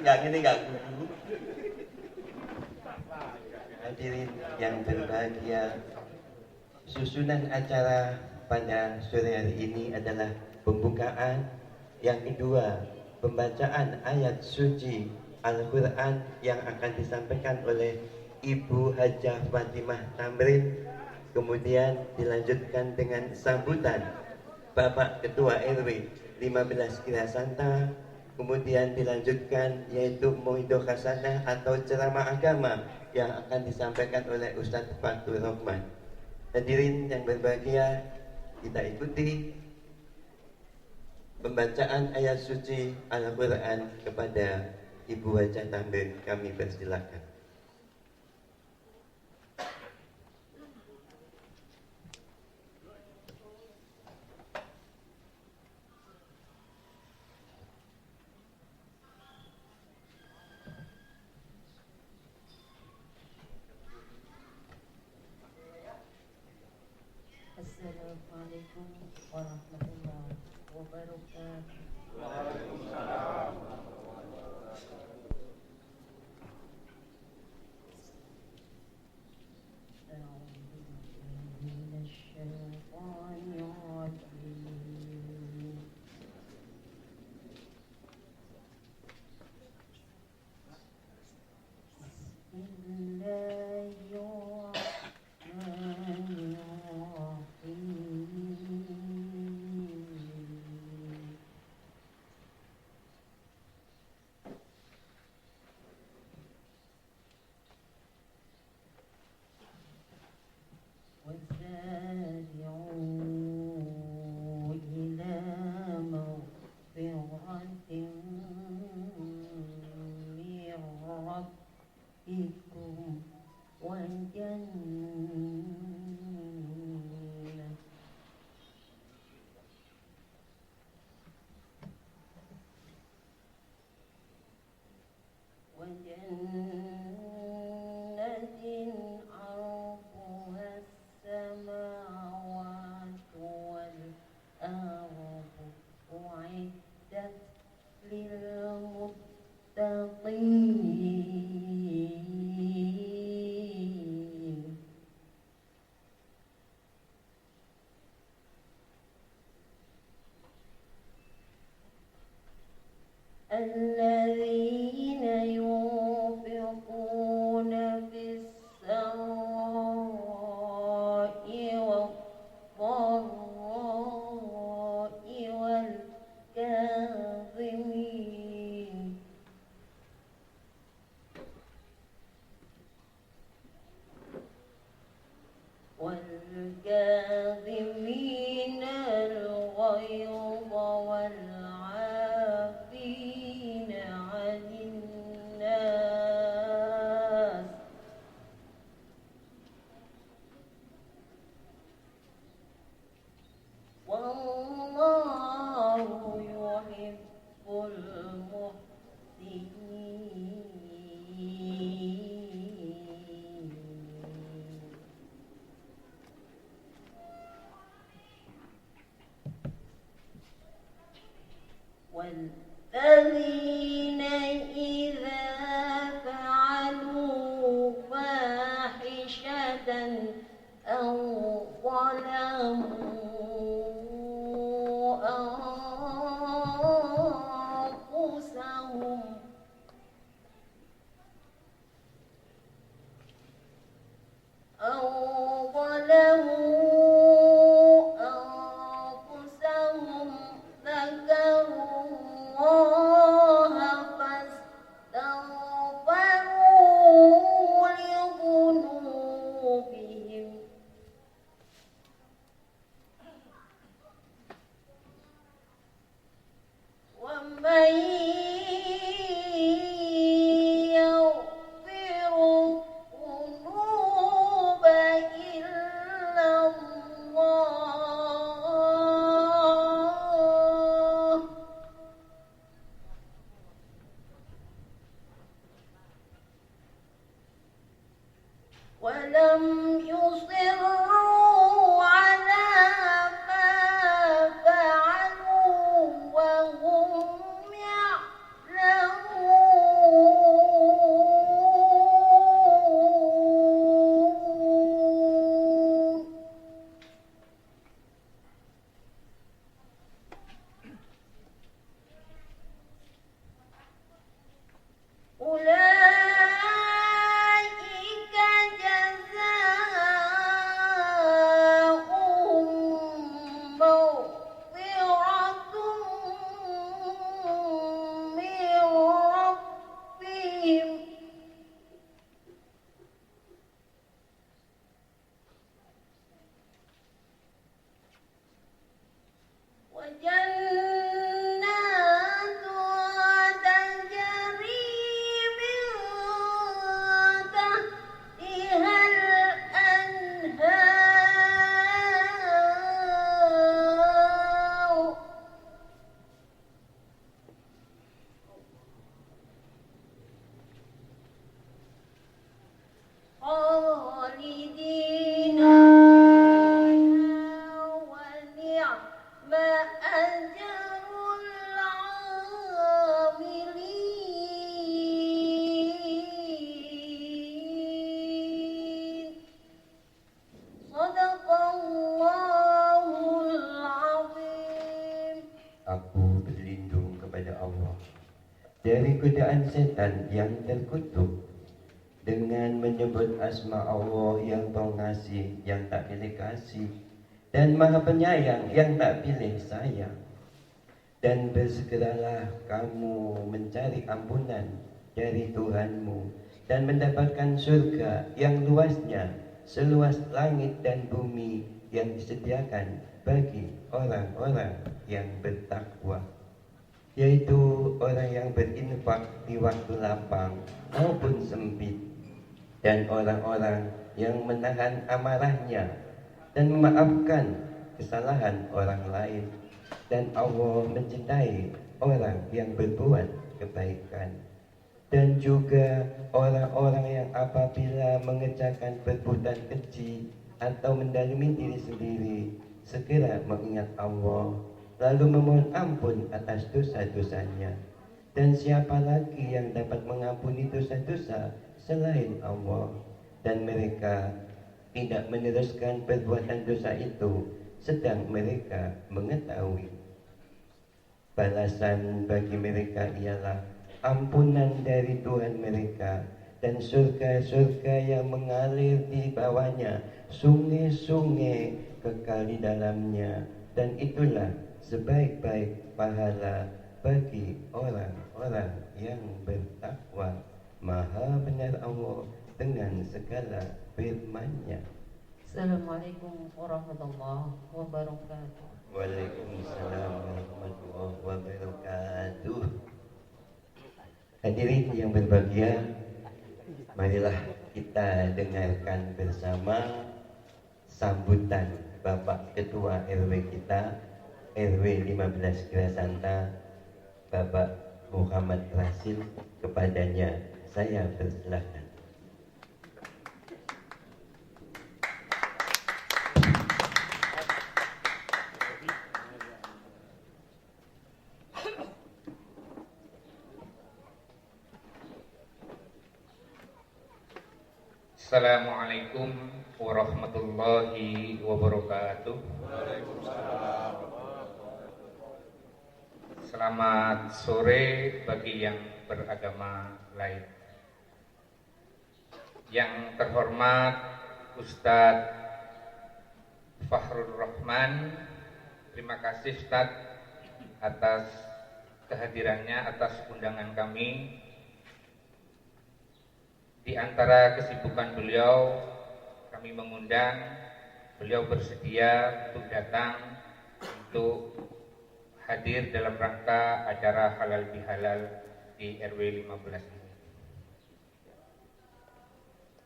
Enggak gini enggak guru. Hadirin yang berbahagia, susunan acara pada sore hari ini adalah pembukaan, yang kedua pembacaan ayat suci Al-Quran yang akan disampaikan oleh Ibu Hajah Fatimah Tamrin, kemudian dilanjutkan dengan sambutan Bapak Ketua RW 15 Kirasanta, kemudian dilanjutkan yaitu Mohido Hasanah atau ceramah agama yang akan disampaikan oleh Ustadz Fatur Rahman. Hadirin yang berbahagia, kita ikuti pembacaan ayat suci Al-Quran kepada Ibu Hajah Tamrin. Kami persilakan. Assalamualaikum warahmatullahi wabarakatuh. الذين ينفقون في السراء والضراء والكاظمين الغيظ والعافين عن الناس والله يحب المحسنين. والذين إذا فعلوا فاحشة أو ظلموا أنفسهم ذكروا الله فاستغفروا لذنوبهم ومن يغفر الذنوب إلا الله ولم يصروا على ما فعلوا وهم يعلمون. dari godaan setan yang terkutuk dengan menyebut asma Allah yang pengasih, yang tak pilih kasih, dan maha penyayang yang tak pilih sayang. Dan bersegeralah kamu mencari ampunan dari Tuhanmu dan mendapatkan surga yang luasnya seluas langit dan bumi yang disediakan bagi orang-orang yang bertakwa, yaitu orang yang berinfak di waktu lapang maupun sempit, dan orang-orang yang menahan amarahnya dan memaafkan kesalahan orang lain. Dan Allah mencintai orang yang berbuat kebaikan. Dan juga orang-orang yang apabila mengerjakan perbuatan keji atau mendalimi diri sendiri, segera mengingat Allah, lalu memohon ampun atas dosa-dosanya. Dan siapa lagi yang dapat mengampuni dosa-dosa selain Allah? Dan mereka tidak meneruskan perbuatan dosa itu, sedang mereka mengetahui. Balasan bagi mereka ialah ampunan dari Tuhan mereka dan surga-surga yang mengalir di bawahnya, sungai-sungai kekal di dalamnya. Dan itulah sebaik-baik pahala bagi orang-orang yang bertakwa. Maha benar Allah dengan segala firman-Nya. Assalamualaikum warahmatullahi wabarakatuh. Waalaikumsalam warahmatullahi wabarakatuh. Hadirin yang berbahagia, marilah kita dengarkan bersama sambutan Bapak Ketua RW kita, RW 15 Grasanta, Bapak Muhammad Rasil. Kepadanya saya persilahkan. Assalamualaikum warahmatullahi wabarakatuh. Selamat sore bagi yang beragama lain. Yang terhormat Ustadz Fakhrul Rahman, terima kasih Ustadz atas kehadirannya, atas undangan kami. Di antara kesibukan beliau, kami mengundang beliau bersedia untuk datang untuk hadir dalam rangka acara halal bihalal di RW 15 ini.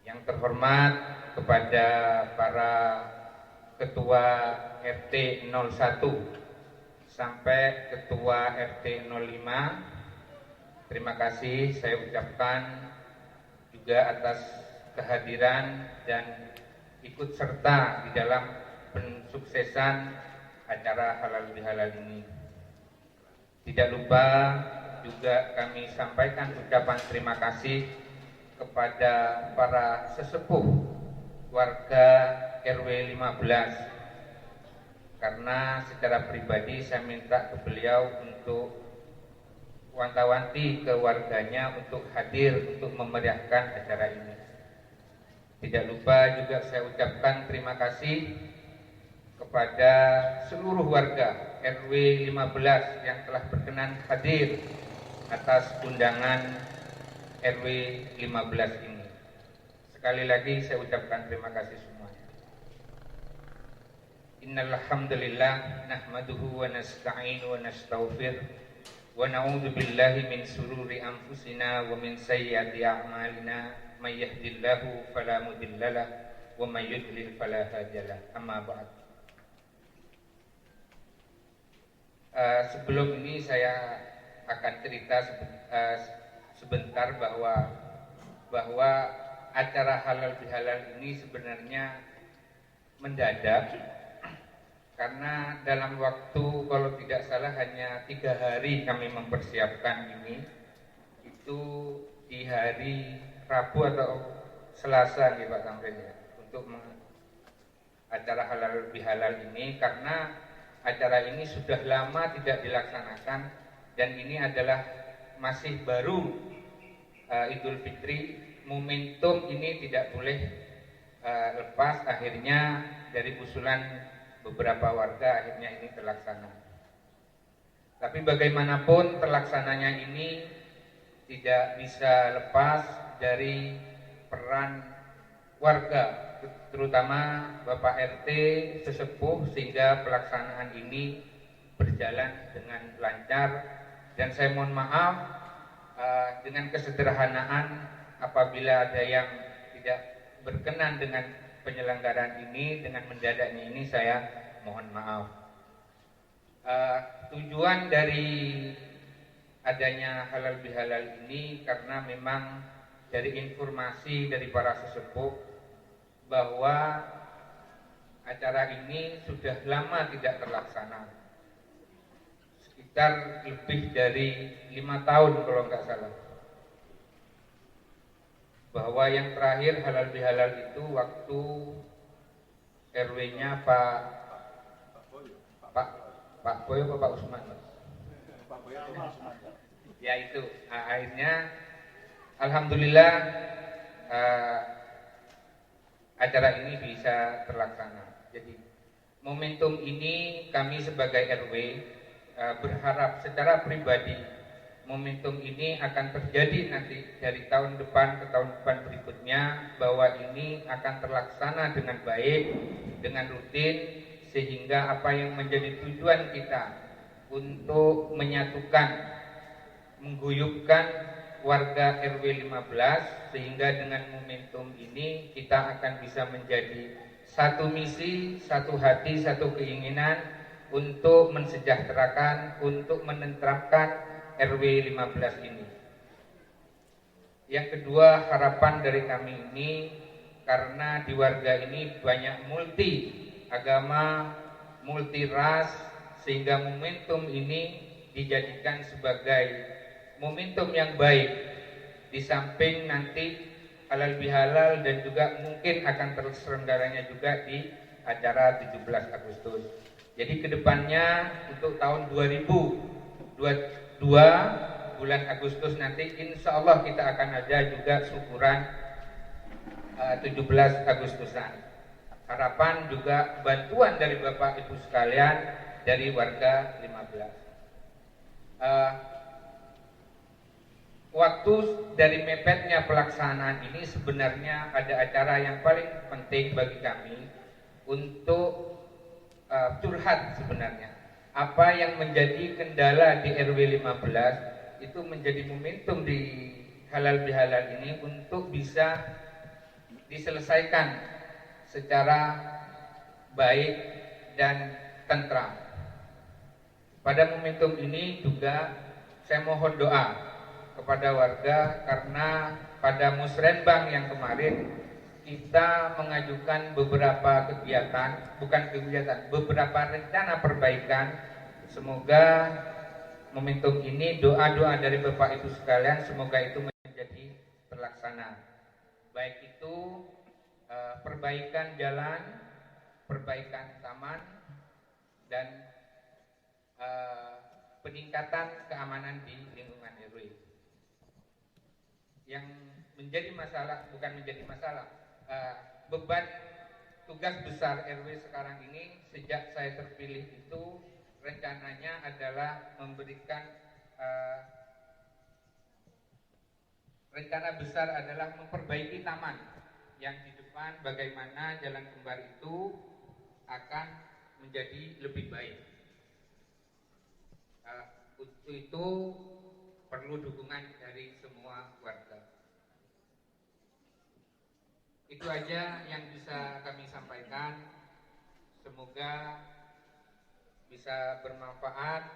Yang terhormat kepada para ketua RT 01 sampai ketua RT 05, terima kasih saya ucapkan juga atas kehadiran dan ikut serta di dalam pensuksesan acara halal bihalal ini. Tidak lupa juga kami sampaikan ucapan terima kasih kepada para sesepuh warga RW 15, karena secara pribadi saya minta ke beliau untuk wanti-wanti ke warganya untuk hadir untuk memeriahkan acara ini. Tidak lupa juga saya ucapkan terima kasih kepada seluruh warga RW 15 yang telah berkenan hadir atas undangan RW 15 ini. Sekali lagi saya ucapkan terima kasih semuanya. Innal hamdalillah nahmaduhu wa nasta'inu wa nastaghfir wa na'udzu billahi min sururi anfusina wa min sayyiati a'malina may yahdihillahu fala mudhillalah wa may yudlil fala hadiyalah. Amma ba'd. Sebelum ini saya akan cerita sebentar bahwa acara halal bihalal ini sebenarnya mendadak, karena dalam waktu kalau tidak salah hanya 3 hari kami mempersiapkan ini. Itu di hari Rabu atau Selasa nih Pak Samrin ya, untuk acara halal bihalal ini, karena acara ini sudah lama tidak dilaksanakan dan ini adalah masih baru Idul Fitri, momentum ini tidak boleh lepas. Akhirnya dari usulan beberapa warga akhirnya ini terlaksana. Tapi bagaimanapun terlaksananya ini tidak bisa lepas dari peran warga, terutama Bapak RT sesepuh, sehingga pelaksanaan ini berjalan dengan lancar. Dan saya mohon maaf dengan kesederhanaan apabila ada yang tidak berkenan dengan penyelenggaraan ini, dengan mendadaknya ini, saya mohon maaf. Tujuan dari adanya halal bihalal ini karena memang dari informasi dari para sesepuh bahwa acara ini sudah lama tidak terlaksana, sekitar lebih dari 5 tahun kalau nggak salah. Bahwa yang terakhir halal bihalal itu waktu RW-nya Pak Boy atau Pak Usman? Ya itu, akhirnya alhamdulillah acara ini bisa terlaksana. Jadi momentum ini kami sebagai RW berharap secara pribadi momentum ini akan terjadi nanti dari tahun depan ke tahun depan berikutnya, bahwa ini akan terlaksana dengan baik, dengan rutin, sehingga apa yang menjadi tujuan kita untuk menyatukan, mengguyupkan warga RW 15, sehingga dengan momentum ini kita akan bisa menjadi satu misi, satu hati, satu keinginan untuk mensejahterakan, untuk menenteramkan RW 15 ini. Yang kedua, harapan dari kami ini, karena di warga ini banyak multi agama, multi ras, sehingga momentum ini dijadikan sebagai momentum yang baik. Di samping nanti halal bihalal dan juga mungkin akan terselenggaranya juga di acara 17 Agustus. Jadi kedepannya untuk tahun 2022 bulan Agustus nanti insya Allah kita akan ada juga syukuran 17 Agustusan. Harapan juga bantuan dari Bapak Ibu sekalian dari warga 15. Waktu dari mepetnya pelaksanaan ini sebenarnya ada acara yang paling penting bagi kami untuk curhat sebenarnya. Apa yang menjadi kendala di RW 15 itu menjadi momentum di halal bihalal ini untuk bisa diselesaikan secara baik dan tentram. Pada momentum ini juga saya mohon doa kepada warga, karena pada musrenbang yang kemarin kita mengajukan beberapa beberapa rencana perbaikan. Semoga momentum ini, doa-doa dari Bapak Ibu sekalian, semoga itu menjadi terlaksana. Baik itu perbaikan jalan, perbaikan taman, dan peningkatan keamanan di lingkungan RW. Yang menjadi masalah, beban tugas besar RW sekarang ini sejak saya terpilih itu rencananya adalah memberikan rencana besar adalah memperbaiki taman yang di depan, bagaimana jalan kembar itu akan menjadi lebih baik. Untuk itu perlu dukungan dari semua warga. Itu aja yang bisa kami sampaikan. Semoga bisa bermanfaat,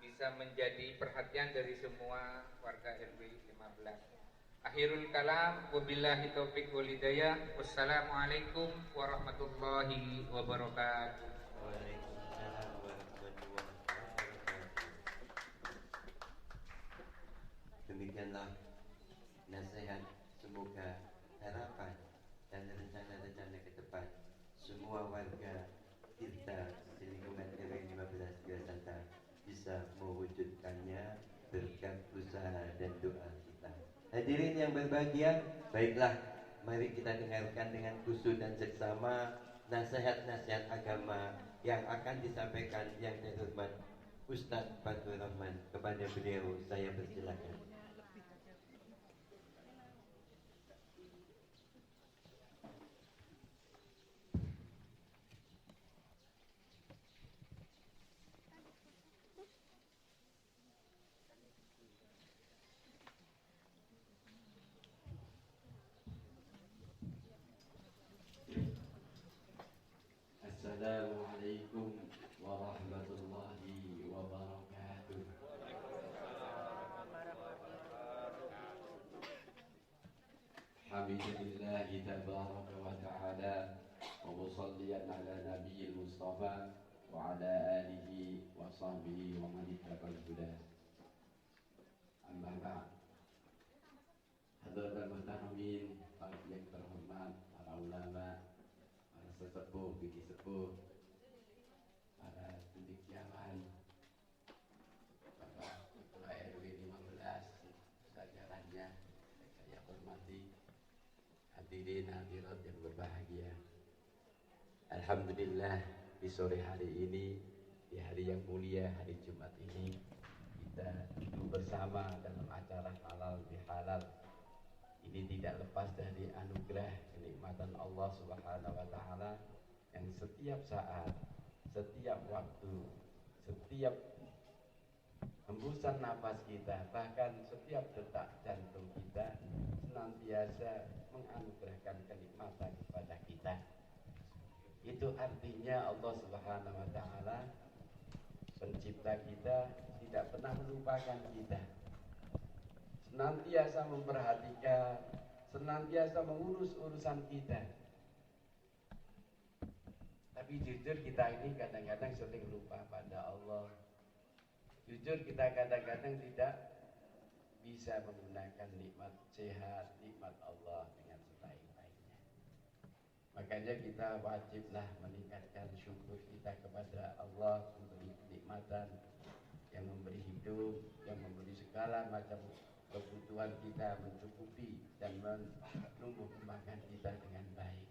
bisa menjadi perhatian dari semua warga RW 15. Akhirul kalam, wabillahi taufiq wal hidayah. Wassalamualaikum warahmatullahi wabarakatuh. Waalaikumsalam warahmatullahi wabarakatuh. Demikianlah nasihat, semoga harapan dan rencana-rencana ke depan semua warga kita di lingkungan RW 15 Gelasanta bisa mewujudkannya berkat usaha Hadirin yang berbahagia, baiklah, mari kita dengarkan dengan khusyuk dan seksama nasihat-nasihat agama yang akan disampaikan yang terhormat Ustadz Fathur Rahman. Kepada beliau saya persilakan. Assalamualaikum warahmatullahi wabarakatuh. Hamdulillahi tabaraka wa ta'ala wa musalliyan ala nabiyil mustafa wa ala alihi wa sahbihi wa man ittaba'al huda. Amma ba'd. Hadirin muhtaramin, yang terhormat para ulama, para sesepuh, bibi sepuh, para cendekiawan, Bapak Ketua RW 15, jajarannya saya hormati, hadirin hadirat yang berbahagia. Alhamdulillah, di sore hari ini, di hari yang mulia, hari Jumat ini, kita duduk bersama dalam acara halal bihalal. Ini tidak lepas dari anugerah kenikmatan Allah Subhanahu wa taala yang setiap saat, setiap waktu, setiap hembusan nafas kita, bahkan setiap detak jantung kita senantiasa menganugerahkan kenikmatan kepada kita. Itu artinya Allah Subhanahu wa taala, pencipta kita, tidak pernah melupakan kita. Senantiasa memperhatikan, senantiasa mengurus urusan kita. Tapi jujur kita ini kadang-kadang sering lupa pada Allah. Jujur kita kadang-kadang tidak bisa menggunakan nikmat sehat, nikmat Allah dengan sebaik-baiknya. Makanya kita wajiblah meningkatkan syukur kita kepada Allah, memberi kenikmatan, yang memberi hidup, yang memberi segala macam kebutuhan kita, mencukupi dan menumbuh kembangkan kita dengan baik.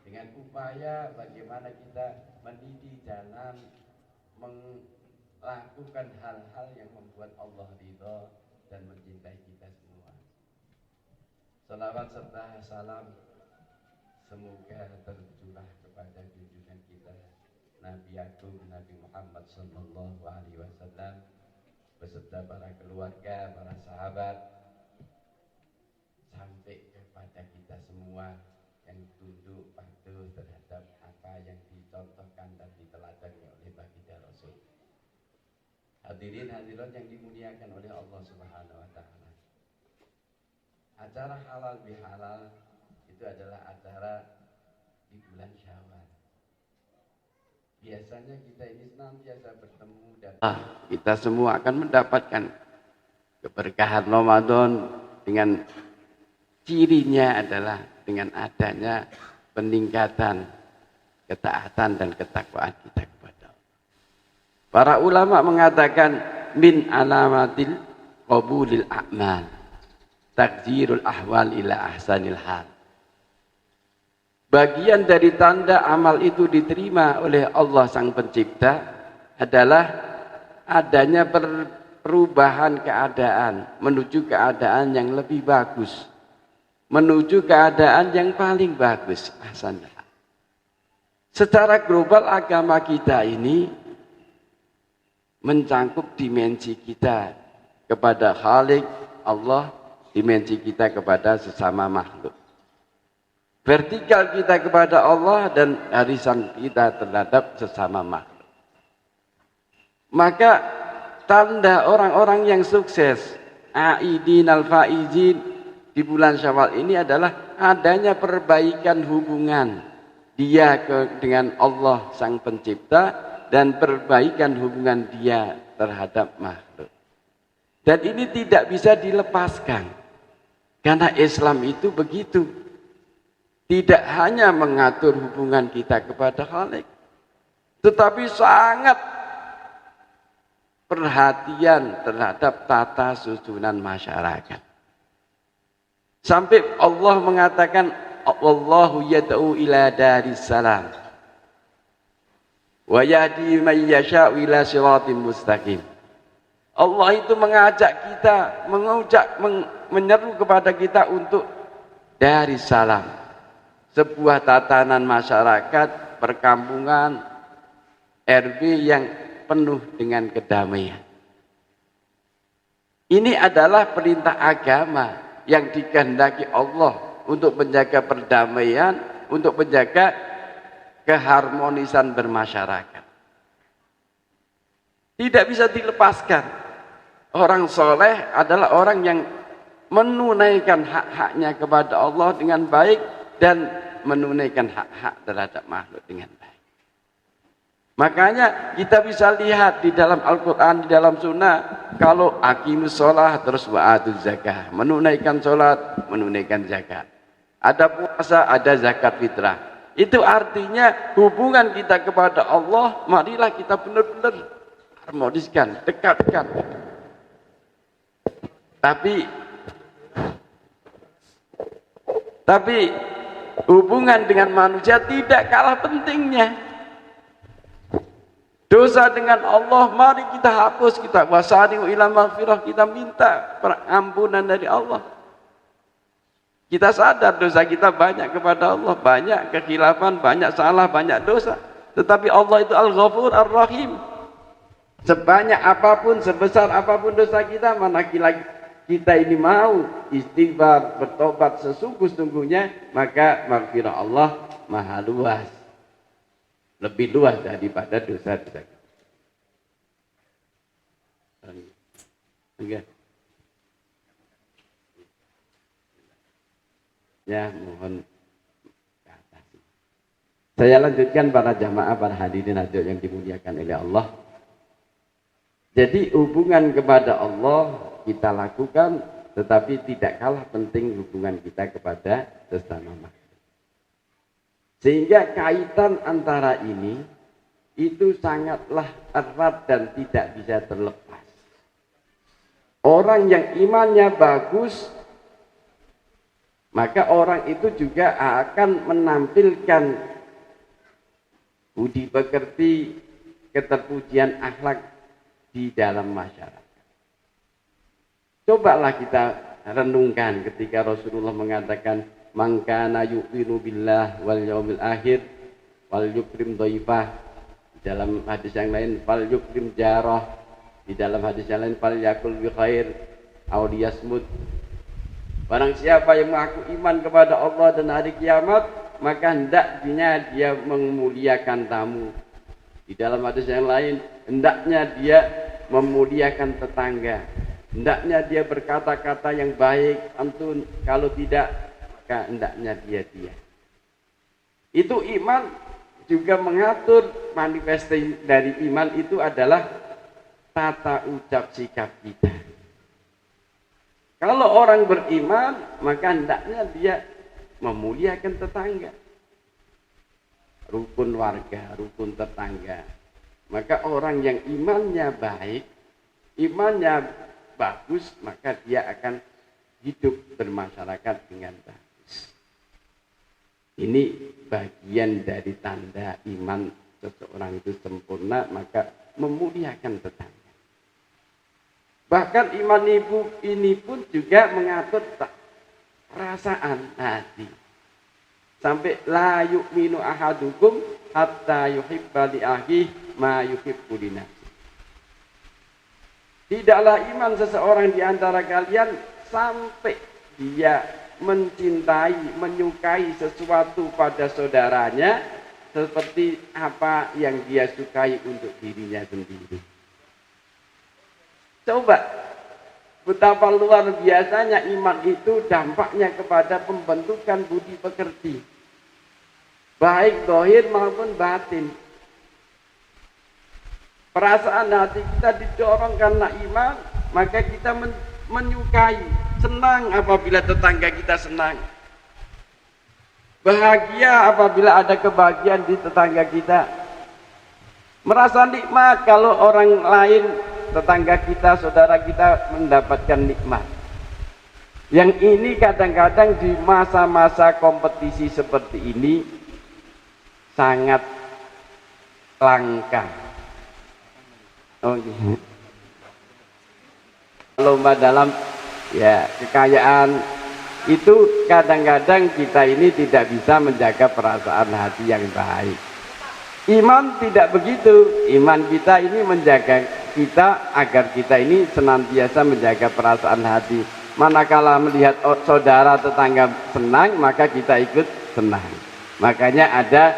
Dengan upaya bagaimana kita mendidik jalan, melakukan hal-hal yang membuat Allah ridha dan mencintai kita semua. Salawat serta salam semoga tercurah kepada junjungan kita Nabi Agung Nabi Muhammad sallallahu alaihi wasallam beserta para keluarga, para sahabat, sampai kepada kita semua yang tunduk patuh terhadap apa yang dicontohkan dan diteladani oleh baginda Rasul. Hadirin hadirat yang dimuliakan oleh Allah Subhanahu wa taala. Acara halal bihalal itu adalah acara di bulan Syawal. Biasanya kita ini senantiasa bertemu dan kita semua akan mendapatkan keberkahan Ramadan dengan cirinya adalah dengan adanya peningkatan ketaatan dan ketakwaan kita kepada Allah. Para ulama mengatakan min alamatil qabulil a'mal takdirul ahwal ila ahsanil hal. Bagian dari tanda amal itu diterima oleh Allah Sang Pencipta adalah adanya perubahan keadaan menuju keadaan yang lebih bagus, menuju keadaan yang paling bagus. Secara global agama kita ini mencangkup dimensi kita kepada Khalik Allah, dimensi kita kepada sesama makhluk. Vertikal kita kepada Allah dan arisan kita terhadap sesama makhluk. Maka tanda orang-orang yang sukses, aidin al-faizin di bulan Syawal ini adalah adanya perbaikan hubungan dia dengan Allah Sang Pencipta dan perbaikan hubungan dia terhadap makhluk. Dan ini tidak bisa dilepaskan. Karena Islam itu begitu. Tidak hanya mengatur hubungan kita kepada Khalik, tetapi sangat perhatian terhadap tata susunan masyarakat. Sampai Allah mengatakan wallahu yad'u ila daris salam wa yahdi man yasha'u ila siratim mustaqim. Allah itu mengajak kita, menyeru kepada kita untuk daris salam, sebuah tatanan masyarakat, perkampungan, RW yang penuh dengan kedamaian. Ini adalah perintah agama yang dikehendaki Allah untuk menjaga perdamaian, untuk menjaga keharmonisan bermasyarakat. Tidak bisa dilepaskan. Orang soleh adalah orang yang menunaikan hak-haknya kepada Allah dengan baik dan menunaikan hak-hak terhadap makhluk dengan baik. Makanya kita bisa lihat di dalam Al-Quran, di dalam Sunnah, kalau aqimus sholah terus wa'atuz zakah, menunaikan sholat, menunaikan zakat. Ada puasa, ada zakat fitrah. Itu artinya hubungan kita kepada Allah, marilah kita benar-benar harmoniskan, dekatkan. Tapi hubungan dengan manusia tidak kalah pentingnya. Dosa dengan Allah, mari kita hapus, kita wasari'u ila maghfirah, kita minta pengampunan dari Allah. Kita sadar dosa kita banyak kepada Allah, banyak kekhilafan, banyak salah, banyak dosa. Tetapi Allah itu Al-Ghafur Ar-Rahim. Sebanyak apapun, sebesar apapun dosa kita, manakala kita ini mau istighfar, bertobat sesungguh-sungguhnya, maka maghfirah Allah maha luas. Lebih luas daripada dosa-dosa kita. Ya, mohon ke atas. Saya lanjutkan para jamaah, para hadirin hadirat yang dimuliakan oleh Allah. Jadi hubungan kepada Allah kita lakukan, tetapi tidak kalah penting hubungan kita kepada sesama manusia. Sehingga kaitan antara ini itu sangatlah erat dan tidak bisa terlepas. Orang yang imannya bagus, maka orang itu juga akan menampilkan budi pekerti, keterpujian akhlak di dalam masyarakat. Cobalah kita renungkan ketika Rasulullah mengatakan, man kana yu'minu billah wal yaumil akhir wal yukrim dhaifah. Di dalam hadis yang lain fal yukrim jarah, di dalam hadis yang lain fal yakul bi khair aw liyasmut. Barang siapa yang mengaku iman kepada Allah dan hari kiamat, maka hendaknya dia memuliakan tamu. Di dalam hadis yang lain, hendaknya dia memuliakan tetangga, hendaknya dia berkata-kata yang baik, antun, kalau tidak hendaknya dia diam. Itu iman juga mengatur, manifestasi dari iman itu adalah tata ucap sikap kita. Kalau orang beriman, maka hendaknya dia memuliakan tetangga, rukun warga, rukun tetangga. Maka orang yang imannya baik, imannya bagus, maka dia akan hidup bermasyarakat dengan baik. Ini bagian dari tanda iman seseorang itu sempurna, maka memuliakan tetangga. Bahkan iman ibu ini pun juga mengatur perasaan hati. Sampai la yu'minu ahadukum hatta yuhibba li akhihi ma yuhibbu li nafsihi. Tidaklah iman seseorang di antara kalian sampai dia mencintai, menyukai sesuatu pada saudaranya seperti apa yang dia sukai untuk dirinya sendiri. Coba betapa luar biasanya iman itu dampaknya kepada pembentukan budi pekerti, baik zahir maupun batin. Perasaan hati kita didorong karena iman, maka kita menyukai, senang apabila tetangga kita senang, bahagia apabila ada kebahagiaan di tetangga kita, merasa nikmat kalau orang lain, tetangga kita, saudara kita mendapatkan nikmat. Yang ini kadang-kadang di masa-masa kompetisi seperti ini sangat langka. Oh, iya. Lomba dalam ya kekayaan itu kadang-kadang kita ini tidak bisa menjaga perasaan hati yang baik. Iman tidak begitu. Iman kita ini menjaga kita agar kita ini senantiasa menjaga perasaan hati. Manakala melihat saudara tetangga senang, maka kita ikut senang. Makanya ada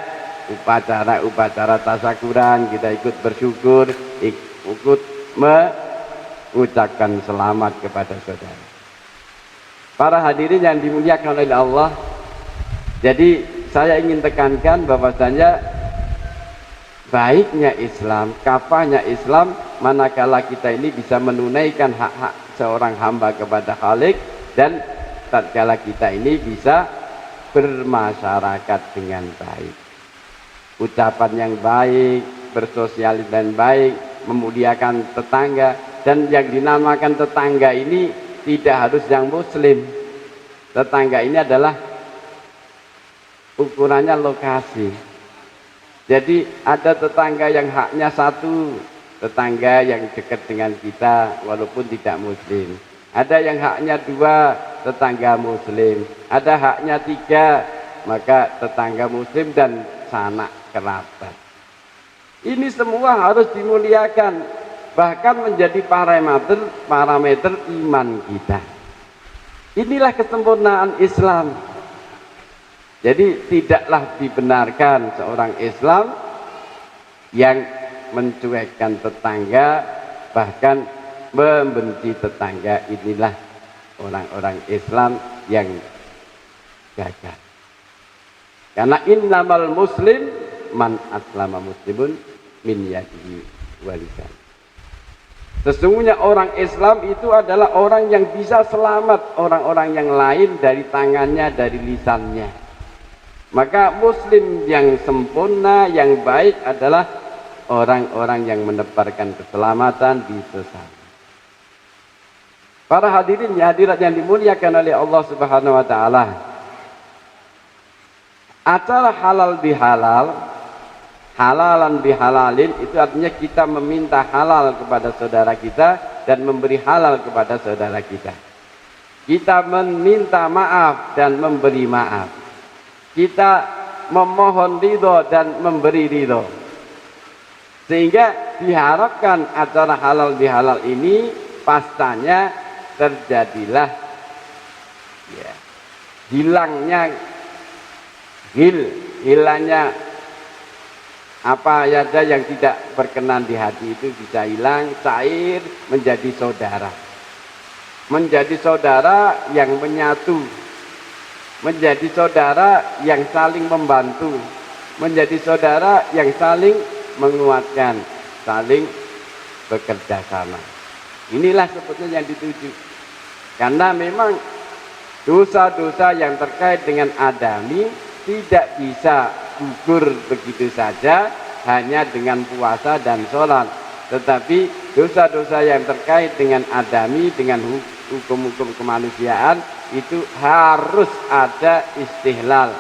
upacara tasyakuran, kita ikut bersyukur, ikut mengucapkan selamat kepada saudara. Para hadirin yang dimuliakan oleh Allah, jadi saya ingin tekankan bahwasanya baiknya Islam, kafahnya Islam, manakala kita ini bisa menunaikan hak-hak seorang hamba kepada Khalik, dan tatkala kita ini bisa bermasyarakat dengan baik, ucapan yang baik, bersosialisasi dan baik, memuliakan tetangga. Dan yang dinamakan tetangga ini tidak harus yang muslim. Tetangga ini adalah ukurannya lokasi. Jadi ada tetangga yang haknya satu, tetangga yang dekat dengan kita walaupun tidak muslim. Ada yang haknya dua, tetangga muslim. Ada haknya tiga, maka tetangga muslim dan sanak kerabat. Ini semua harus dimuliakan, bahkan menjadi parameter iman kita. Inilah kesempurnaan Islam. Jadi tidaklah dibenarkan seorang Islam yang mencuekkan tetangga, bahkan membenci tetangga. Inilah orang-orang Islam yang gagal. Karena innamal muslim man aslama muslimun min yadihi wa lisan. Sesungguhnya orang Islam itu adalah orang yang bisa selamat orang-orang yang lain dari tangannya, dari lisannya. Maka muslim yang sempurna, yang baik adalah orang-orang yang menebarkan keselamatan di sesama. Para hadirin hadirat yang dimuliakan oleh Allah Subhanahu wa taala. Acara halal bihalal, halalan bihalalin, itu artinya kita meminta halal kepada saudara kita dan memberi halal kepada saudara kita. Kita meminta maaf dan memberi maaf. Kita memohon ridho dan memberi ridho. Sehingga diharapkan acara halal bihalal ini pastanya terjadilah ya, hilangnya apa saja yang tidak berkenan di hati itu bisa hilang, cair, menjadi saudara. Menjadi saudara yang menyatu, menjadi saudara yang saling membantu, menjadi saudara yang saling menguatkan, saling bekerja sama. Inilah sebetulnya yang dituju. Karena memang dosa-dosa yang terkait dengan adami tidak bisa gugur begitu saja hanya dengan puasa dan sholat. Tetapi dosa-dosa yang terkait dengan adami, dengan hukum-hukum kemanusiaan, itu harus ada istihlal,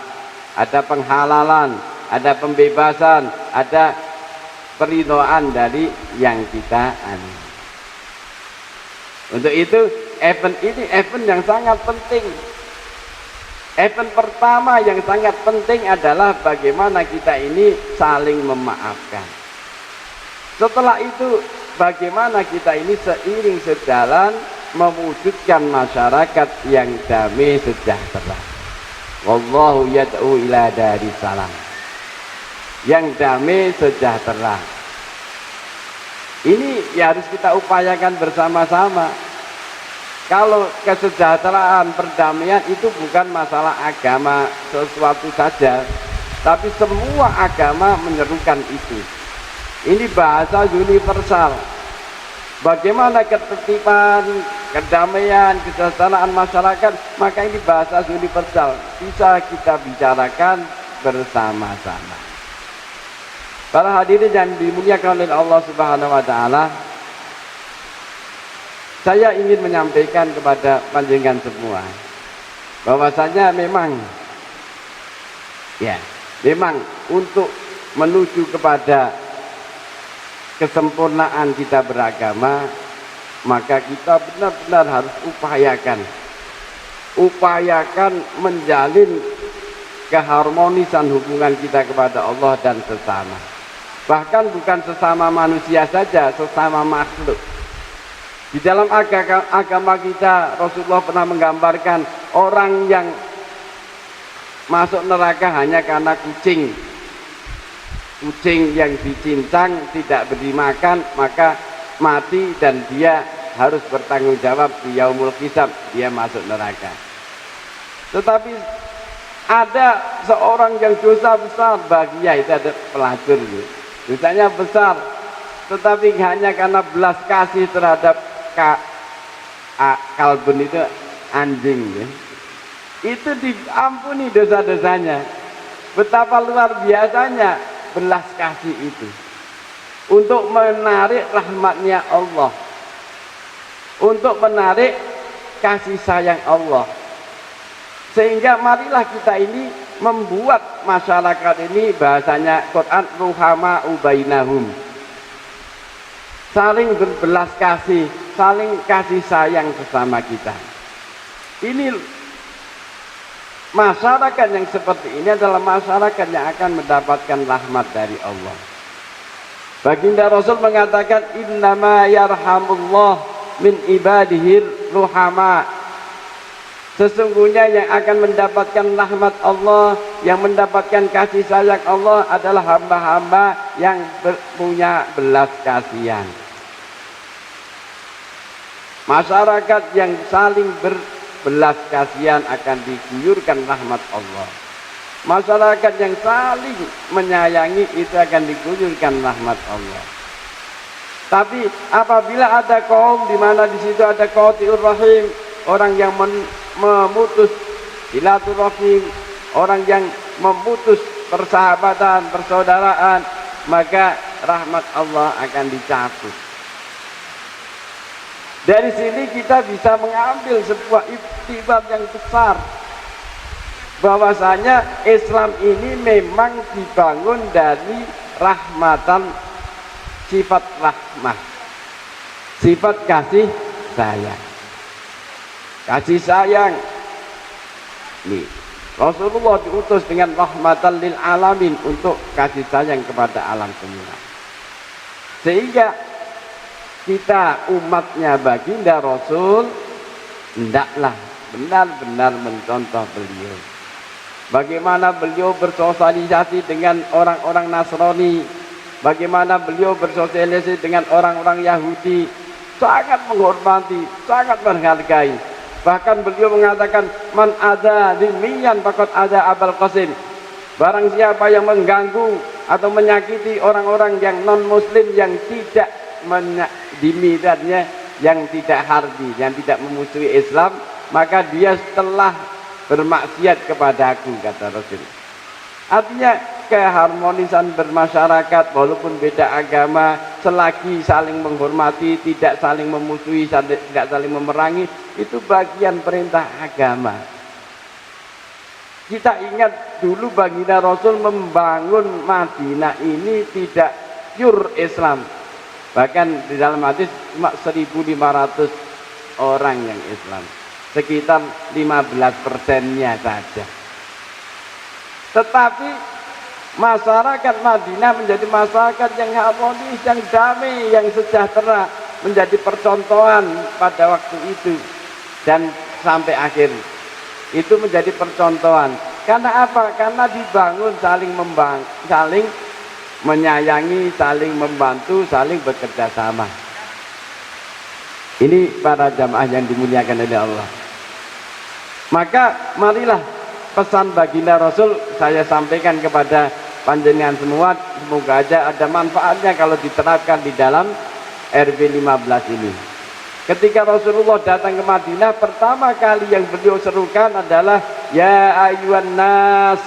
ada penghalalan, ada pembebasan, ada peridhoan dari yang kita anu. Untuk itu event ini event yang sangat penting. Event pertama yang sangat penting adalah bagaimana kita ini saling memaafkan. Setelah itu bagaimana kita ini seiring sejalan mewujudkan masyarakat yang damai sejahtera. Wallahu yad'u ila daris salam. Yang damai sejahtera. Ini ya harus kita upayakan bersama-sama. Kalau kesejahteraan, perdamaian itu bukan masalah agama sesuatu saja, tapi semua agama menyerukan itu. Ini bahasa universal. Bagaimana ketertiban, kedamaian, kesejahteraan masyarakat, maka ini bahasa universal. Bisa kita bicarakan bersama-sama. Para hadirin yang dimuliakan oleh Allah Subhanahu wa taala, Saya ingin menyampaikan kepada panjenengan semua bahwasanya memang untuk menuju kepada kesempurnaan kita beragama, maka kita benar-benar harus upayakan menjalin keharmonisan hubungan kita kepada Allah dan sesama. Bahkan bukan sesama manusia saja, sesama makhluk. Di dalam agama kita, Rasulullah pernah menggambarkan orang yang masuk neraka hanya karena kucing. Kucing yang dicincang tidak beri makan, maka mati dan dia harus bertanggung jawab di yaumul hisab, dia masuk neraka. Tetapi ada seorang yang dosa besar baginya, itu ada pelacur, dosanya besar, tetapi hanya karena belas kasih terhadap kalbun, itu anjing, itu diampuni dosa-dosanya. Betapa luar biasanya belas kasih itu untuk menarik rahmatnya Allah, untuk menarik kasih sayang Allah. Sehingga marilah kita ini membuat masyarakat ini, bahasanya Quran, ruhama ubainahum, saling berbelas kasih, saling kasih sayang sesama kita. Ini masyarakat yang seperti ini adalah masyarakat yang akan mendapatkan rahmat dari Allah. Baginda Rasul mengatakan, innama yarhamullah min ibadihir ruhama. Sesungguhnya yang akan mendapatkan rahmat Allah, yang mendapatkan kasih sayang Allah adalah hamba-hamba yang punya belas kasihan. Masyarakat yang saling berbelas kasihan akan diguyurkan rahmat Allah. Masyarakat yang saling menyayangi itu akan diguyurkan rahmat Allah. Tapi apabila ada kaum di mana di situ ada qati'ur rahim, orang yang memutus silaturahim, orang yang memutus persahabatan, persaudaraan, maka rahmat Allah akan dicabut. Dari sini kita bisa mengambil sebuah iktibar yang besar, bahwasanya Islam ini memang dibangun dari rahmatan, sifat rahmah, sifat kasih sayang. Kasih sayang nih, Rasulullah diutus dengan rahmatan lil alamin, untuk kasih sayang kepada alam semua. Sehingga kita umatnya baginda Rasul hendaklah benar-benar mencontoh beliau. Bagaimana beliau bersosialisasi dengan orang-orang Nasrani, bagaimana beliau bersosialisasi dengan orang-orang Yahudi, sangat menghormati, sangat menghargai. Bahkan beliau mengatakan, man ada dhimmiyan faqad ada Abul Qasim. Barang siapa yang mengganggu atau menyakiti orang-orang yang non muslim, yang tidak dimidannya, yang tidak harbi, yang tidak memusuhi Islam, maka dia telah bermaksiat kepadaku, kata Rasul. Artinya keharmonisan bermasyarakat walaupun beda agama, selagi saling menghormati, tidak saling memusuhi, tidak saling memerangi, itu bagian perintah agama. Kita ingat dulu baginda Rasul membangun Madinah ini tidak pure Islam. Bahkan di dalam hadis cuma 1.500 orang yang Islam, sekitar 15%-nya saja. Tetapi masyarakat Madinah menjadi masyarakat yang harmonis, yang damai, yang sejahtera, menjadi percontohan pada waktu itu dan sampai akhir. Itu menjadi percontohan. Karena apa? Karena dibangun saling menyayangi, saling membantu, saling bekerja sama. Ini para jamaah yang dimuliakan oleh Allah. Maka marilah pesan baginda Rasul saya sampaikan kepada panjenengan semua, semoga aja ada manfaatnya kalau diterapkan di dalam RB 15 ini. Ketika Rasulullah datang ke Madinah, pertama kali yang beliau serukan adalah, ya ayyuhan nas,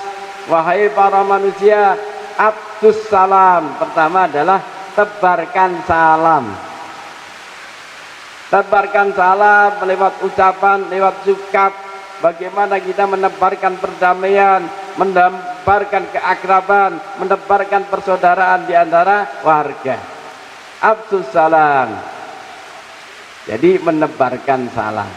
wahai para manusia, abdus salam. Pertama adalah tebarkan salam. Tebarkan salam lewat ucapan, lewat sikap. Bagaimana kita menebarkan perdamaian, menebarkan keakraban, menebarkan persaudaraan di antara warga. Absus salam. Jadi menebarkan salam.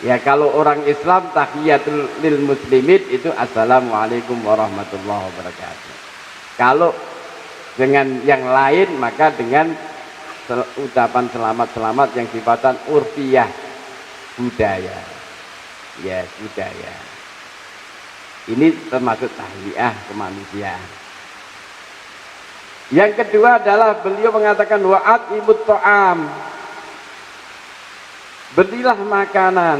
Ya kalau orang Islam tahiyatul lil muslimin itu assalamualaikum warahmatullahi wabarakatuh. Kalau dengan yang lain maka dengan ucapan selamat-selamat yang sifatnya urfiyah, budaya. Ya, budaya. Ini termasuk tahiyah kemanusiaan. Yang kedua adalah beliau mengatakan wa'at ibut ta'am. Berilah makanan.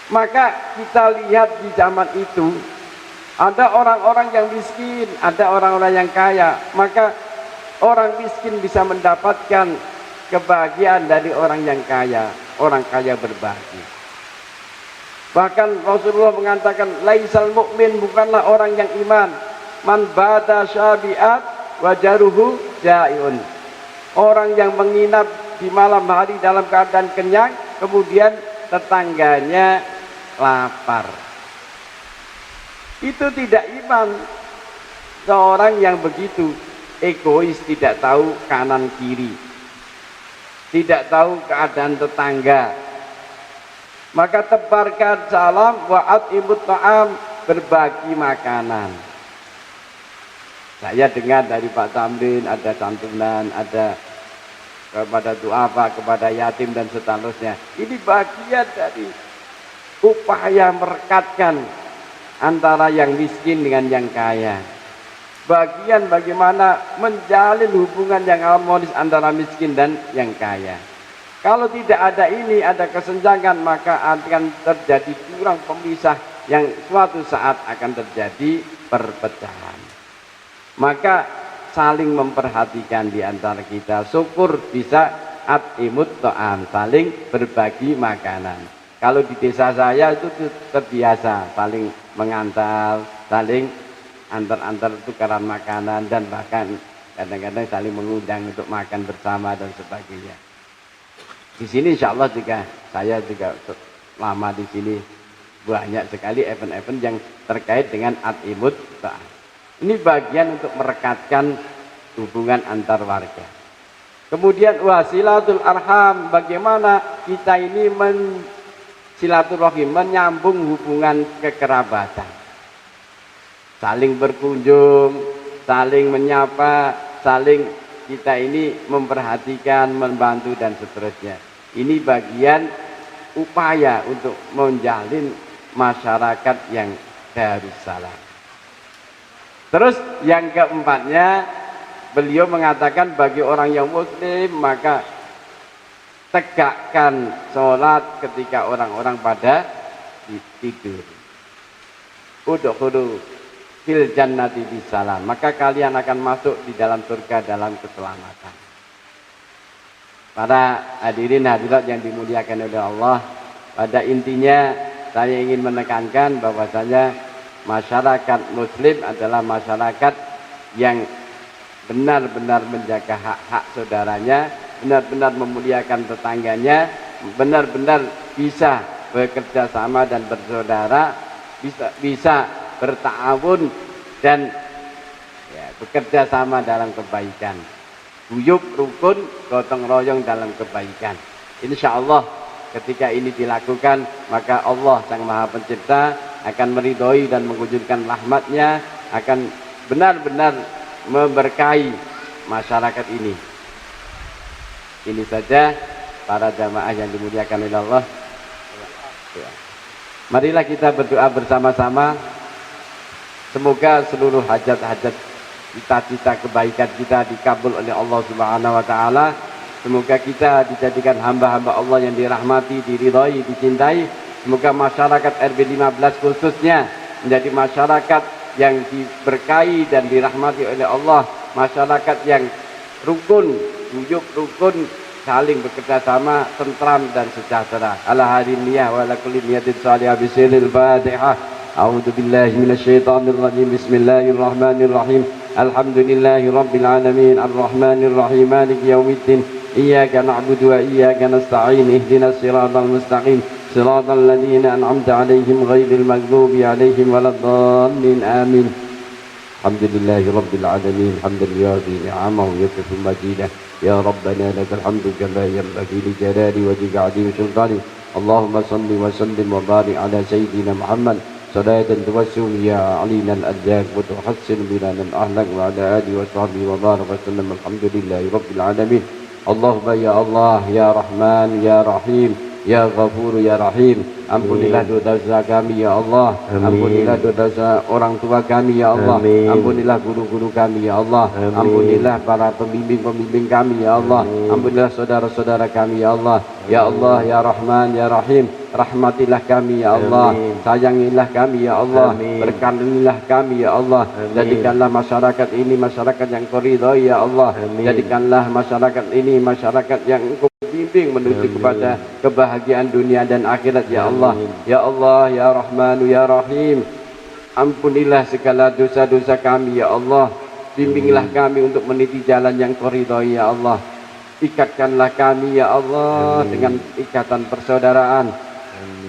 Maka kita lihat di zaman itu ada orang-orang yang miskin, ada orang-orang yang kaya. Maka orang miskin bisa mendapatkan kebahagiaan dari orang yang kaya. Orang kaya berbagi. Bahkan Rasulullah mengatakan laisal mu'min, bukanlah orang yang iman man bata syabi'at wajaruhu jai'un. Orang yang menginap di malam hari dalam keadaan kenyang, kemudian tetangganya lapar. Itu tidak iman. Seorang yang begitu egois, tidak tahu kanan kiri, tidak tahu keadaan tetangga. Maka tebarkan salam wa'at ibut ta'am, berbagi makanan. Saya dengar dari Pak Tamrin ada santunan, ada kepada duafa, kepada yatim dan seterusnya. Ini bagian dari upaya merekatkan antara yang miskin dengan yang kaya. Bagian bagaimana menjalin hubungan yang harmonis antara miskin dan yang kaya. Kalau tidak ada ini, ada kesenjangan, maka akan terjadi jurang pemisah yang suatu saat akan terjadi perpecahan. Maka saling memperhatikan di antara kita. Syukur bisa atimut ta'am, saling berbagi makanan. Kalau di desa saya itu terbiasa saling mengantar, saling antar-antar tukaran makanan, dan bahkan kadang-kadang saling mengundang untuk makan bersama dan sebagainya. Di sini insya Allah juga saya juga lama di sini, banyak sekali event-event yang terkait dengan atimut ta'am. Ini bagian untuk merekatkan hubungan antar warga. Kemudian wasilatul arham, bagaimana kita ini silaturahim, menyambung hubungan kekerabatan. Saling berkunjung, saling menyapa, saling kita ini memperhatikan, membantu dan seterusnya. Ini bagian upaya untuk menjalin masyarakat yang darussalam. Terus yang keempatnya, beliau mengatakan bagi orang yang muslim maka tegakkan sholat ketika orang-orang pada tidur. Udkhulu fil jannati bisalam, maka kalian akan masuk di dalam surga dalam keselamatan. Para hadirin hadirat yang dimuliakan oleh Allah, pada intinya saya ingin menekankan bahwasanya masyarakat muslim adalah masyarakat yang benar-benar menjaga hak-hak saudaranya, benar-benar memuliakan tetangganya, benar-benar bisa bekerja sama dan bersaudara, bisa berta'awun dan ya, bekerja sama dalam kebaikan. Guyub rukun gotong royong dalam kebaikan. Insya Allah ketika ini dilakukan, maka Allah Sang Maha Pencipta akan meridhoi dan mewujudkan rahmatnya, akan benar-benar memberkahi masyarakat ini. Ini saja para jamaah yang dimuliakan oleh Allah. Marilah kita berdoa bersama-sama. Semoga seluruh hajat-hajat, cita-cita kebaikan kita dikabul oleh Allah Subhanahu wa taala. Semoga kita dijadikan hamba-hamba Allah yang dirahmati, diridhai, dicintai. Semoga masyarakat RW 15 khususnya menjadi masyarakat yang diberkahi dan dirahmati oleh Allah, masyarakat yang rukun, guyub rukun, saling bekerja sama, tentram dan sejahtera. Ala hadin niyah wa ala kulli niyatin salihah bisiril Fatihah. A'udzu billahi minasyaitonir rajim. Bismillahirrahmanirrahim. Alhamdulillahi Rabbil Alamin Ar-Rahmanir Rahim Maliki Yawmiddin Iyyaka na'budu wa iyyaka nasta'in Ihdinas siratal mustaqim Siratal ladzina an'amta 'alaihim ghairil maghdubi 'alaihim waladdallin amin. Alhamdulillahi Rabbil Alamin Hamdan yuwafi ni'amahu yukafi majidah. Ya Rabbana lakal hamdu kama yanbaghi li jalali wajhika 'azimi sultani. Allahumma salli wa sallim wa barik ala sayyidina Muhammad salatan tuwassul ya alina al-adyak wa tuhassin bilana al-ahlak wa ala alihi wa sahbihi wa barik wa sallam. Alhamdulillahi Rabbil Alamin. Allahumma ya Allah ya Rahman ya Rahim ya Ghafur ya Rahim, ampunilah dosa kami ya Allah. Ampunilah dosa orang tua kami ya Allah. Ampunilah guru-guru kami ya Allah. Ampunilah para pembimbing-pembimbing kami ya Allah. Ampunilah saudara-saudara kami ya Allah. Ya Allah ya Rahman ya Rahim, rahmatilah kami ya Allah. Sayangilah kami ya Allah. Berkanilah kami ya Allah. Jadikanlah masyarakat ini masyarakat yang Kau ridhai ya Allah. Jadikanlah masyarakat ini masyarakat yang Engkau bimbing menuju kepada kebahagiaan dunia dan akhirat ya Allah. Ya Allah ya Rahman ya Rahim, ampunilah segala dosa-dosa kami ya Allah. Bimbinglah kami untuk meniti jalan yang Kau ridhai ya Allah. Ikatkanlah kami ya Allah dengan ikatan persaudaraan.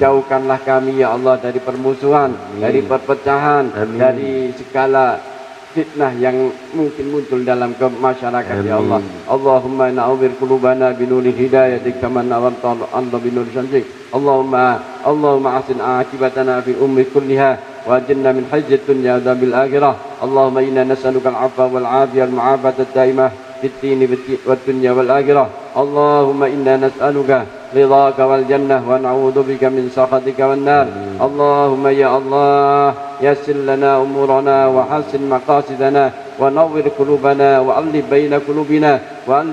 Jauhkanlah kami ya Allah dari permusuhan, dari perpecahan, dari segala fitnah yang mungkin muncul dalam masyarakat ya Allah. Allahumma na'awwir qulubana binuri hidayatik kama nawwarta anta binuri syamsik. Allahumma ahsin aqibatana fi umri kulliha wa ajirna min hazzid dunya wa bil akhirah. Allahumma inna nas'aluka al-'afwa wal 'afiyah wal mu'afata ad-daimah fid dini wad dunya wal akhirah. Allahumma inna nas'aluka ridhaka wal jannah wa na'udzu bika min sakhatika wan nar. Allahumma ya Allah yassir lana umurana wa hassin maqasidana wa nawwir qulubana wa allif baina qulubina wa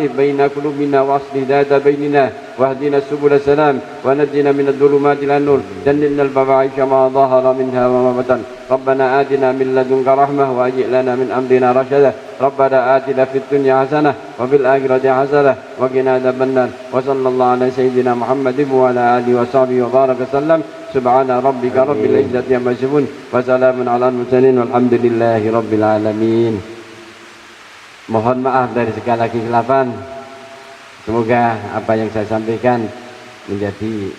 aslih data bainina wahdina subul salam wa najjina min adh-dhulumati ilan nur jannibna al-fawahisha ma dhahara minha wa ma batan. Rabbana atina min ladunka rahmah wa aj'al lana min amrina rashada. Rabbana atina fid dunya hasanah wa fil akhirati hasanah wa qina adzabannar. Wa sallallahu ala sayyidina Muhammadin wa ala alihi wa sahbihi wa baraka sallam. Subhana rabbika rabbil izzati amma yasifun wa salamun ala al-mursalin walhamdulillahi rabbil alamin. Mohon maaf dari segala kekhilapan. Semoga apa yang saya sampaikan menjadi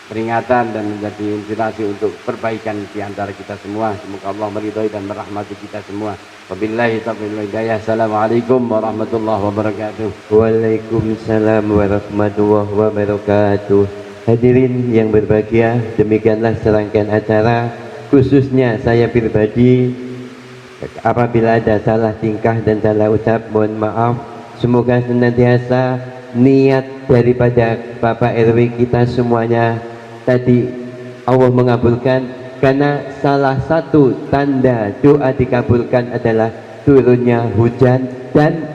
peringatan dan menjadi inspirasi untuk perbaikan di antara kita semua. Semoga Allah meridhai dan merahmati kita semua. Wabillahi taufiq wal hidayah. Assalamualaikum warahmatullahi wabarakatuh. Waalaikumsalam warahmatullahi wabarakatuh. Hadirin yang berbahagia, demikianlah serangkaian acara. Khususnya saya pribadi, apabila ada salah tingkah dan salah ucap, mohon maaf. Semoga senantiasa niat daripada Bapak RW kita semuanya tadi Allah mengabulkan, karena salah satu tanda doa dikabulkan adalah turunnya hujan dan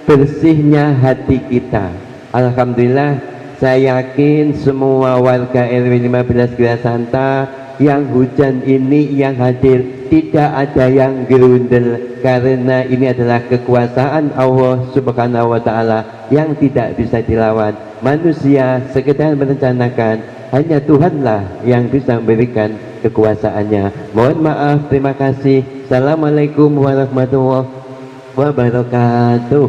bersihnya hati kita. Alhamdulillah, saya yakin semua warga RW 15 Gera Santa yang hujan ini yang hadir tidak ada yang gerundel, karena ini adalah kekuasaan Allah Subhanahu wa taala yang tidak bisa dilawan. Manusia sekedar merencanakan, hanya Tuhanlah yang bisa memberikan kekuasaannya. Mohon maaf, terima kasih. Assalamualaikum warahmatullahi wabarakatuh.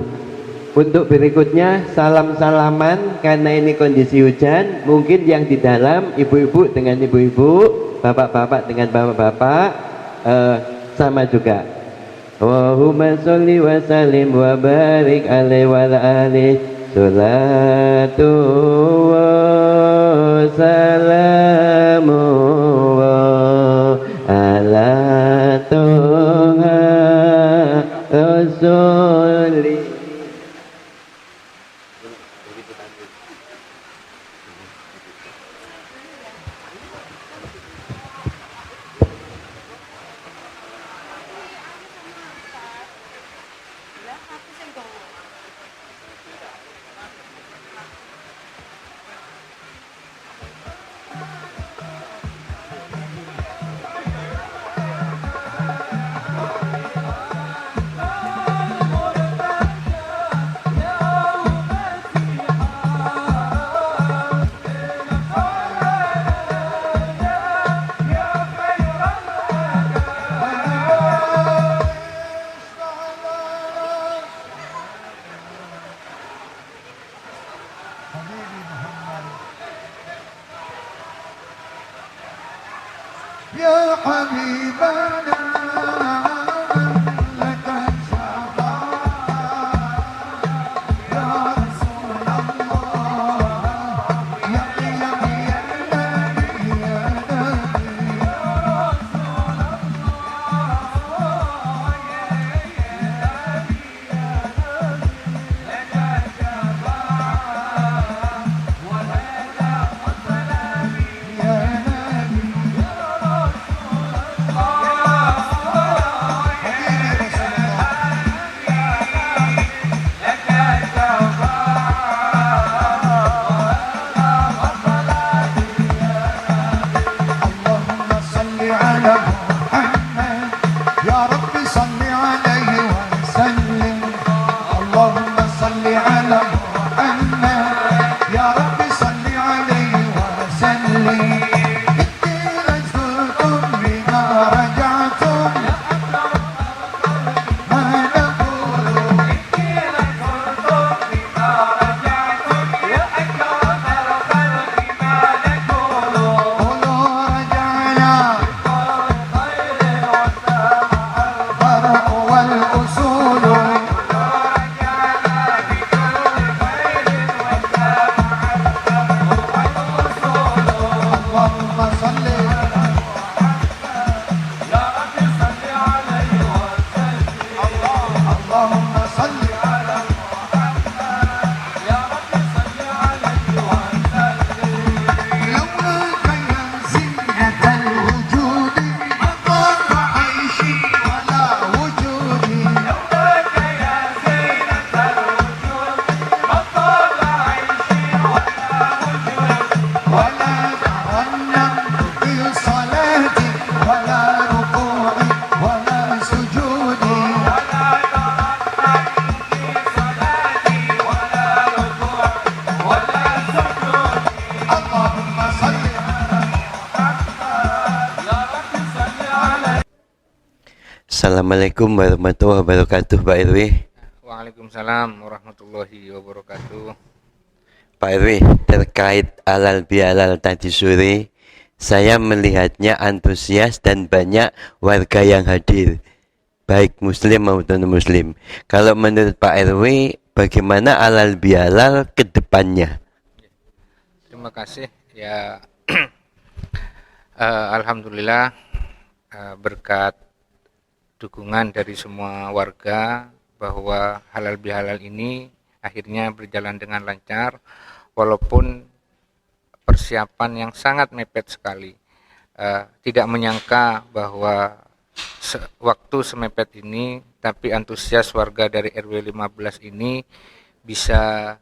Untuk berikutnya salam-salaman, karena ini kondisi hujan, mungkin yang di dalam ibu-ibu dengan ibu-ibu, bapak-bapak dengan bapak-bapak, sama juga. Allahumma sholli wa sallim wa barik alaihi wa alihi salatu wa salamu wa ala toha rasuli. يا حبيبنا لك الشفاعة يا رسول الله يا نبي يا نبي يا نبي يا نبي اللهم صل على محمد يا رب صل عليه وسلم اللهم صل على محمد يا رب صل عليه وسلم إني لزرتم بما رجعتم ما نقول قولوا رجعنا الفرع والأصول اللهم صل اللهم صل لولاك يا زينة الوجود ما ضاق عيشي ولا وجودي ولا ترنمت في صلاتي ولا ركوعي ولا سجودي اللهم صل Assalamualaikum warahmatullahi wabarakatuh, Pak RW. Waalaikumsalam warahmatullahi wabarakatuh. Pak RW, terkait halal bihalal tadi sore, saya melihatnya antusias dan banyak warga yang hadir, baik muslim maupun muslim. Kalau menurut Pak RW, bagaimana halal bihalal ke depannya? Terima kasih ya. Alhamdulillah berkat dukungan dari semua warga bahwa halal bihalal ini akhirnya berjalan dengan lancar walaupun persiapan yang sangat mepet sekali. Tidak menyangka bahwa waktu semepet ini tapi antusias warga dari RW 15 ini bisa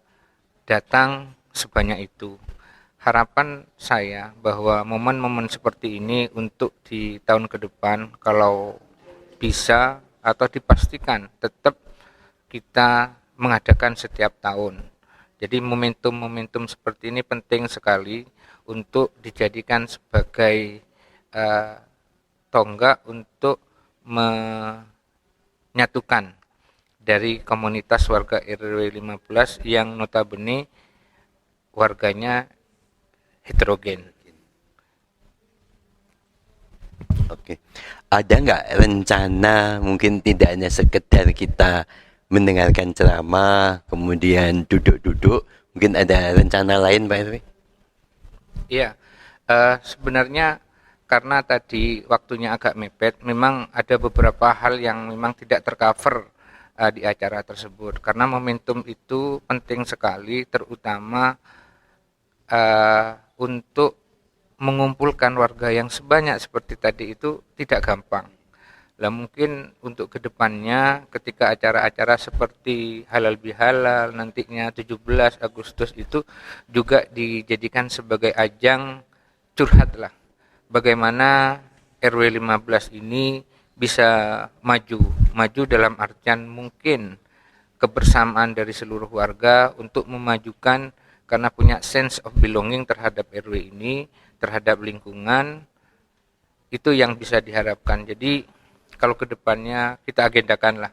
datang sebanyak itu. Harapan saya bahwa momen-momen seperti ini untuk di tahun ke depan kalau bisa atau dipastikan tetap kita mengadakan setiap tahun. Jadi momentum-momentum seperti ini penting sekali untuk dijadikan sebagai tonggak untuk menyatukan dari komunitas warga RW 15 yang notabene warganya heterogen. Oke, ada nggak rencana mungkin tidak hanya sekedar kita mendengarkan ceramah kemudian duduk-duduk, mungkin ada rencana lain, Pak RW? Iya, sebenarnya karena tadi waktunya agak mepet, memang ada beberapa hal yang memang tidak tercover di acara tersebut. Karena momentum itu penting sekali, terutama untuk mengumpulkan warga yang sebanyak seperti tadi itu tidak gampang. Lah mungkin untuk kedepannya ketika acara-acara seperti halal bihalal nantinya 17 Agustus itu juga dijadikan sebagai ajang curhat lah. Bagaimana RW 15 ini bisa maju dalam artian mungkin kebersamaan dari seluruh warga untuk memajukan karena punya sense of belonging terhadap RW ini, terhadap lingkungan, itu yang bisa diharapkan. Jadi kalau kedepannya kita agendakan lah,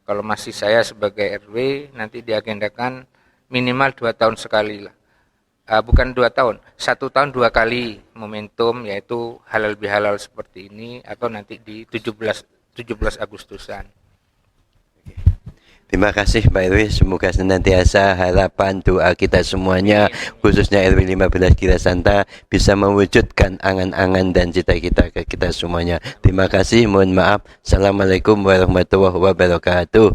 kalau masih saya sebagai RW nanti diagendakan minimal 2 tahun sekali lah bukan 2 tahun, 1 tahun 2 kali momentum, yaitu halal bihalal seperti ini, atau nanti di 17 Agustusan. Terima kasih Pak RW, semoga senantiasa harapan doa kita semuanya, khususnya RW 15 Girasanta, bisa mewujudkan angan-angan dan cita-cita kita semuanya. Terima kasih, mohon maaf. Assalamualaikum warahmatullahi wabarakatuh.